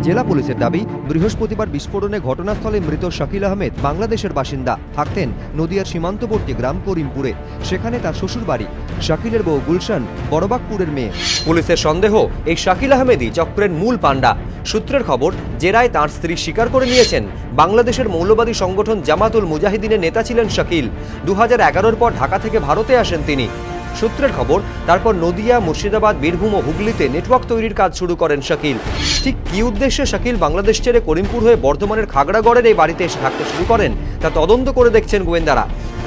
জেলা পুলিশের দাবি, বৃহস্পতিবার বিস্ফোরণে ঘটনাস্থলে মৃত শাকিল আহমেদ বাংলাদেশের বাসিন্দা, থাকতেন নদিয়ার সীমান্তবর্তী গ্রাম করিমপুরে। সেখানে তার শ্বশুর বাড়ি। শাকিলের বউ গুলশান বড়বাগপুরের মেয়ে। পুলিশের সন্দেহ, এই শাকিল আহমেদই চক্রের মূল পাণ্ডা। সূত্রের খবর, জেরায় তাঁর স্ত্রী স্বীকার করে নিয়েছেন বাংলাদেশের মৌলবাদী সংগঠন জামাতুল মুজাহিদিনের নেতা ছিলেন শাকিল। 2011-র পর ঢাকা থেকে ভারতে আসেন তিনি। সূত্রের খবর, তারপর নদিয়া, মুর্শিদাবাদ, বীরভূম ও হুগলিতে নেটওয়ার্ক তৈরির কাজ শুরু করেন শাকিল। ঠিক কী উদ্দেশ্যে শাকিল বাংলাদেশ ছেড়ে করিমপুর হয়ে বর্ধমানের খাগড়াগড়ের এই বাড়িতে এসে থাকতে শুরু করেন তা তদন্ত করে দেখছেন গোয়েন্দারা।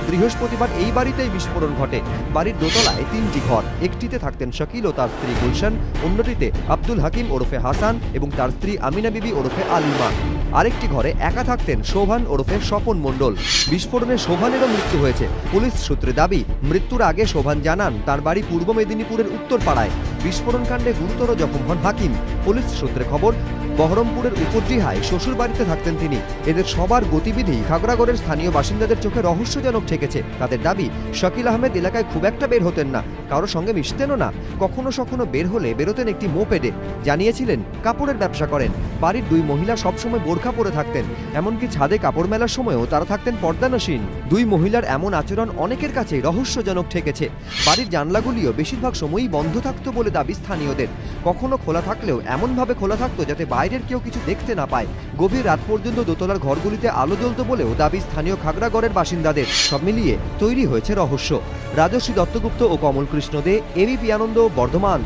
বৃহস্পতিবার এই বাড়িতেই বিস্ফোরণ ঘটে। বাড়ির দোতলায় 3টি ঘর। একটিতে থাকতেন শাকিল ও তার স্ত্রী গুলশান, অন্যটিতে আব্দুল হাকিম ওরফে হাসান এবং তার স্ত্রী আমিনা বিবি ওরফে আলিমা। আরেকটি ঘরে একা থাকতেন শোভান ওরফে স্বপন মণ্ডল। বিস্ফোরণে শোভানেরও মৃত্যু হয়েছে। পুলিশ সূত্রে দাবি, মৃত্যুর আগে শোভান জানান তার বাড়ি পূর্ব মেদিনীপুরের উত্তরপাড়ায়। বিস্ফোরণ কাণ্ডে গুরুতর জখম হন হাকিম। পুলিশ সূত্রে খবর, বহরমপুরের উপরডিহায় শ্বশুর বাড়িতে থাকতেন তিনি। এদের সবার গতিবিধি খাগড়াগড়ের স্থানীয় বাসিন্দাদের চোখে রহস্যজনক ঠেকেছে। তাদের দাবি, শাকিল আহমেদ এলাকায় খুব একটা বের হতেন না, কারো সঙ্গে মিশতেনও না। কখনো সখনো বের হলে বেরোতেন একটি মোপেডে। জানিয়েছিলেন কাপড়ের ব্যবসা করেন। বাড়ির 2 মহিলা সবসময় বোরখা পরে থাকতেন। এমনকি ছাদে কাপড় মেলার সময়ও তারা থাকতেন পর্দানসীন। 2 মহিলার এমন আচরণ অনেকের কাছেই রহস্যজনক ঠেকেছে। বাড়ির জানলাগুলিও বেশিরভাগ সময়ই বন্ধ থাকতো বলে দাবি স্থানীয়দের। কখনো খোলা থাকলেও এমনভাবে খোলা থাকতো যাতে বাইরের কেউ কিছু দেখতে না পায়। গভীর রাত পর্যন্ত দোতলার ঘরগুলিতে আলো জ্বলত বলেও দাবি স্থানীয় খাগড়াগড়ের বাসিন্দাদের। সব মিলিয়ে তৈরি হয়েছে রহস্য। রাজশ্রী দত্তগুপ্ত ও কমল কৃষ্ণ দে, এবিপি আনন্দ, বর্ধমান।